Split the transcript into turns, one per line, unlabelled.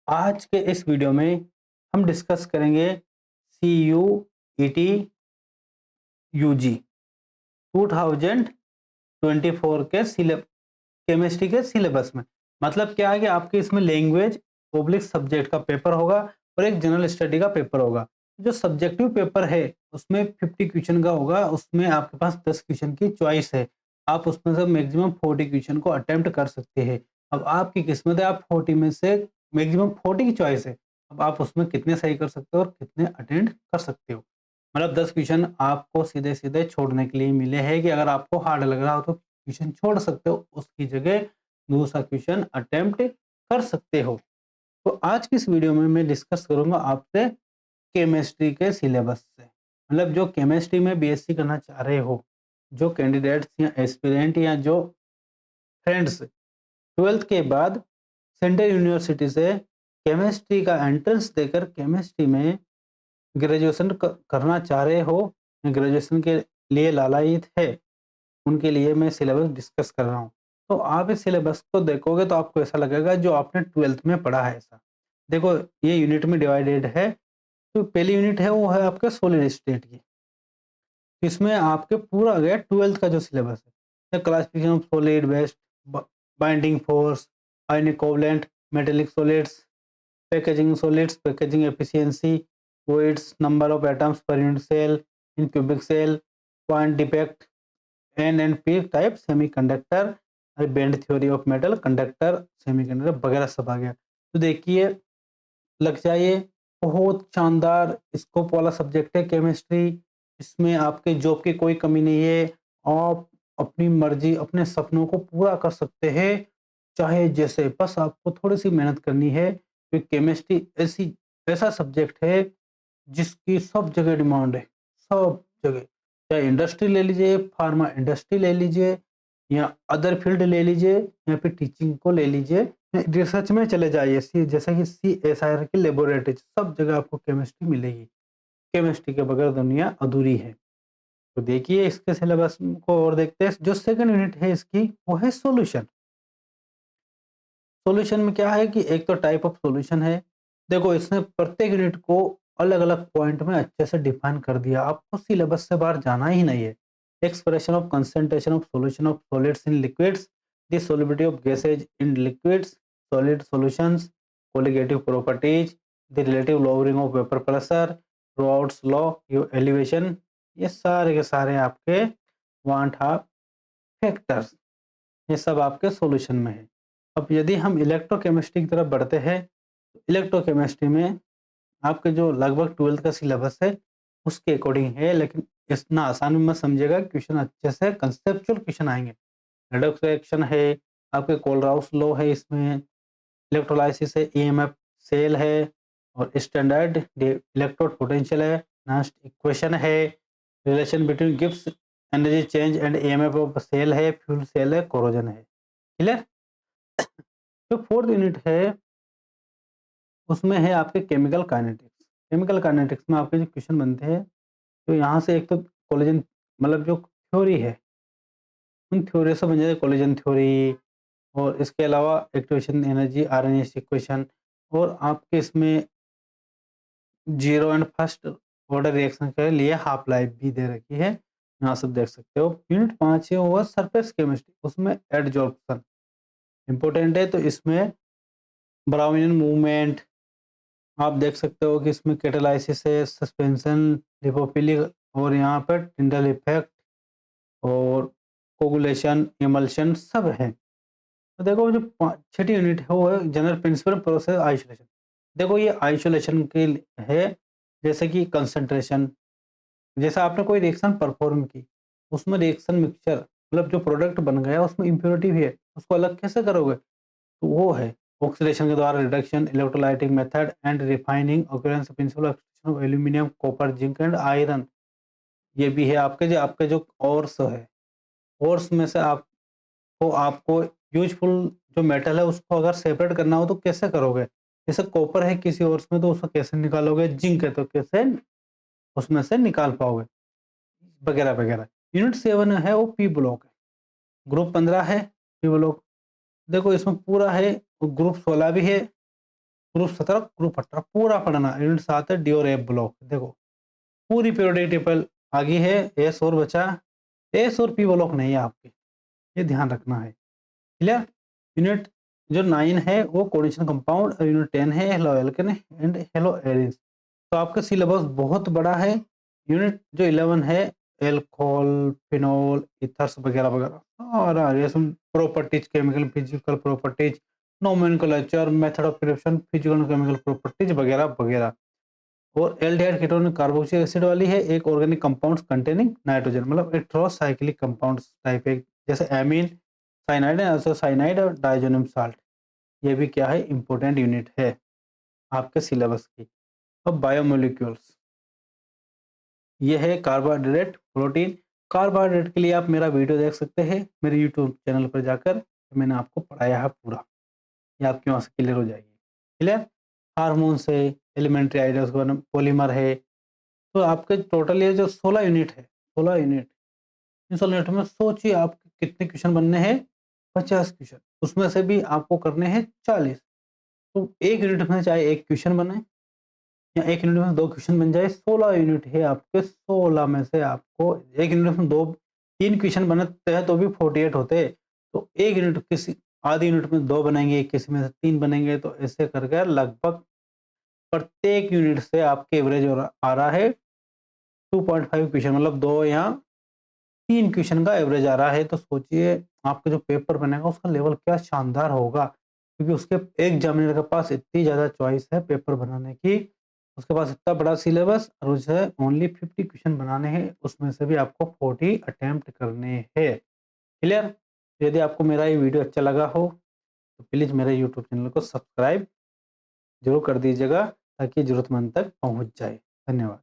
आज के इस वीडियो में हम डिस्कस करेंगे CUET UG 2024 के केमिस्ट्री के सिलेबस में। मतलब क्या है कि आपके इसमें लैंग्वेज पब्लिक सब्जेक्ट का पेपर होगा और एक जनरल स्टडी का पेपर होगा। जो सब्जेक्टिव पेपर है उसमें 50 क्वेश्चन का होगा, उसमें आपके पास 10 क्वेश्चन की चॉइस है। आप उसमें से मैक्सिमम 40 क्वेश्चन को अटेम्प्ट कर सकते हैं। अब आपकी किस्मत है, आप 40 में से मैक्सिमम 40 की चॉइस है। अब आप उसमें कितने सही कर सकते हो और कितने अटेम्प्ट कर सकते हो। मतलब 10 क्वेश्चन आपको सीधे-सीधे छोड़ने के लिए मिले हैं कि अगर आपको हार्ड लग रहा हो तो क्वेश्चन छोड़ सकते हो, उसकी जगह दूसरा क्वेश्चन अटेम्प्ट कर सकते हो। तो आज की इस वीडियो में मैं डिस्कस करूंगा आपसे केमिस्ट्री के सिलेबस से। मतलब जो केमिस्ट्री में बीएससी करना चाह रहे हो, जो कैंडिडेट्स या एस्पिरेंट या जो फ्रेंड्स 12th के बाद सेंट्रल यूनिवर्सिटी से केमिस्ट्री का एंट्रेंस देकर केमिस्ट्री में ग्रेजुएशन करना चाह रहे हो, ग्रेजुएशन के लिए लालायित है, उनके लिए मैं सिलेबस डिस्कस कर रहा हूँ। तो आप इस सिलेबस को देखोगे तो आपको ऐसा लगेगा जो आपने 12th में पढ़ा है ऐसा। देखो ये यूनिट में डिवाइडेड है। तो पहली यूनिट है वो है आपके सॉलिड स्टेट की। इसमें आपके पूरा आ गया 12th का जो सिलेबस है। Classification of solid, best binding force, ionic covalent, metallic solids, packaging solids, packaging efficiency, weights, number of atoms per unit cell in cubic cell, point defect, N and P type semiconductor, band theory of metal, conductor, semiconductor वगैरह सब आ गया। तो देखिए लग जाइए, बहुत शानदार scope वाला सब्जेक्ट है केमिस्ट्री। इसमें आपके जॉब की कोई कमी नहीं है। आप अपनी मर्जी अपने सपनों को पूरा कर सकते हैं चाहे जैसे, बस आपको थोड़ी सी मेहनत करनी है। क्योंकि केमिस्ट्री ऐसा सब्जेक्ट है जिसकी सब जगह डिमांड है, सब जगह। चाहे इंडस्ट्री ले लीजिए, फार्मा इंडस्ट्री ले लीजिए या अदर फील्ड ले लीजिए या फिर टीचिंग को ले लीजिए, रिसर्च में चले जाइए, जैसे कि CSIR की लेबोरेटरी, सब जगह आपको केमिस्ट्री मिलेगी। केमिस्ट्री के बगैर दुनिया अधूरी है। तो देखिए इसके सिलेबस को और देखते हैं। जो सेकंड यूनिट है इसकी वो है सॉल्यूशन। सॉल्यूशन में क्या है कि एक तो टाइप ऑफ सॉल्यूशन है। देखो इसने प्रत्येक यूनिट को अलग-अलग पॉइंट में अच्छे से डिफाइन कर दिया। आपको सिलेबस से बाहर जाना ही नहीं है। Expression of concentration of solution of solids in liquids, the solubility of gases in liquids, solid solutions, colligative properties, the relative lowering of vapour pressure, rods law, elevation, ये सारे के सारे आपके वांट हाफ फैक्टर्स, ये सब आपके solution में है। अब यदि हम इलेक्ट्रोकेमिस्ट्री की तरफ बढ़ते हैं, इलेक्ट्रोकेमिस्ट्री में आपके जो लगभग 12th का सिलेबस है उसके अकॉर्डिंग है, लेकिन इतना आसान में मत समझिएगा। क्वेश्चन अच्छे से कंसेप्चुअल क्वेश्चन आएंगे। रेडॉक्स रिएक्शन है, आपके कोलराउस लॉ है, इसमें इलेक्ट्रोलाइसिस है, EMF सेल है और स्टैंडर्ड इलेक्ट्रोड पोटेंशियल है, नेक्स्ट इक्वेशन है, relation between Gibbs energy change and EMF of cell है, फ्यूल सेल है, कोरोजन है। क्लियर। जो फोर्थ यूनिट है उसमें है आपके केमिकल काइनेटिक्स। केमिकल काइनेटिक्स में आपके जो क्वेश्चन बनते हैं, तो यहाँ से एक तो कोलिजन, मतलब जो थ्योरी है उन थ्योरी से बन जाए कोलिजन थ्योरी, और इसके अलावा एक्टिवेशन एनर्जी, RNA इक्वेशन, और आपके इसमें zero and first order reaction के लिए हाफ लाइफ भी दे रखी है, यहाँ सब देख सकते हो। यूनिट 5 है वो सरफेस केमिस्ट्री, उसमें एडजॉर्प्शन इंपॉर्टेंट है। तो इसमें ब्राउनियन मूवमेंट आप देख सकते हो कि इसमें कैटालाइसिस है, सस्पेंशन, लिपोफिलिक, और यहाँ पर टिंडल इफेक्ट और कोगुलेशन, इमल्शन सब है। तो देखो जो छठी यूनिट है वो है जनरल प्रिंसिपल प्रोसेस आइसोलेशन। देखो ये आइसोलेशन के है, जैसे कि कंसंट्रेशन, जैसा आपने कोई रिएक्शन परफॉर्म की, उसमें रिएक्शन मिक्सचर मतलब जो प्रोडक्ट बन गया उसमें इम्प्योरिटी भी है, उसको अलग कैसे करोगे? तो वो है ऑक्सीडेशन के द्वारा reduction, electrolytic method and refining, occurrence principle of aluminium, copper, zinc and iron. ये भी है आपके जो ओर्स है, ओर्स में से आपको यूजफुल जो मेटल है उसको अगर सेपरेट करना हो तो कैसे करोगे? जैसे कॉपर है किसी ओर्स में तो उसको कैसे निकालोगे? जिंक है तो कैसे उसमें से निकाल पाओगे? वगैरह वगैरह। यूनिट 7 है वो पी ब्लॉक है। ग्रुप 15 है पी ब्लॉक। देखो इसमें पूरा है, ग्रुप 16 भी है ग्रुप 17, ग्रुप 18 पूरा पढ़ना। यूनिट 7 है डी और एफ ब्लॉक। देखो पूरी पीरियोडिक टेबल आगे है, एस और बचा, एस और पी ब्लॉक नहीं है आपके, ये ध्यान रखना है। क्लियर? यूनिट जो 9 है वो कोऑर्डिनेशन कंपाउंड और यूनिट 10 है halo alkane and hello arenes. तो आपका सिलेबस बहुत बड़ा है। यूनिट जो 11 है एल्कोहल, फिनोल, ईथर्स वगैरह वगैरह और आगे properties, chemical physical properties, nomenclature, method of preparation, physical and chemical properties वगैरह वगैरह। और एल्डिहाइड कीटोन कार्बोक्सिलिक एसिड वाली है, एक ऑर्गेनिक कंपाउंड्स कंटेनिंग नाइट्रोजन, मतलब हेटेरोसाइक्लिक कंपाउंड्स टाइप है, जैसे एमीन, साइनाइड है, साइनाइड और डाइजोनियम साल्ट। ये भी क्या है, इंपॉर्टेंट यूनिट है आपके सिलेबस की। अब बायोमोलिक्यूल्स, ये है कार्बोहाइड्रेट, प्रोटीन। कार्बोहाइड्रेट के लिए आप मेरा वीडियो देख सकते हैं मेरे यूट्यूब चैनल पर जाकर, मैंने आपको पढ़ाया है पूरा, ये आपकी वहाँ से क्लियर हो जाएगी। क्लियर? हार्मोन्स है, एलिमेंट्री आइडियाज, पॉलीमर है। तो आपके टोटल ये जो 16 यूनिट है, 16 यूनिट, इन 16 यूनिट में सोचिए आप कितने क्वेश्चन बनने हैं, 50 क्वेश्चन, उसमें से भी आपको करने हैं 40। तो एक यूनिट में चाहे एक क्वेश्चन बने या एक यूनिट में 2 क्वेश्चन बन जाए, 16 यूनिट है आपके, 16 में से आपको एक यूनिट में 2-3 क्वेश्चन बनते हैं तो भी 48 होते हैं। तो एक यूनिट किसी आधी यूनिट में 2 बनेंगे, किसी में से 3 बनेंगे, तो ऐसे करके लगभग प्रत्येक यूनिट से आपके एवरेज आ रहा है 2.5 क्वेश्चन, मतलब 2 या 3 क्वेश्चन का एवरेज आ रहा है। तो सोचिए आपका जो पेपर बनेगा उसका लेवल क्या शानदार होगा, क्योंकि उसके एग्जामिनर के पास इतनी ज़्यादा चॉइस है पेपर बनाने की, उसके पास इतना बड़ा सिलेबस और उसे ओनली 50 क्वेश्चन बनाने हैं, उसमें से भी आपको 40 अटेम्प्ट करने हैं। क्लियर? यदि आपको मेरा ये वीडियो अच्छा लगा हो तो प्लीज़ मेरे यूट्यूब चैनल को सब्सक्राइब जरूर कर दीजिएगा, ताकि ज़रूरतमंद तक पहुँच जाए। धन्यवाद।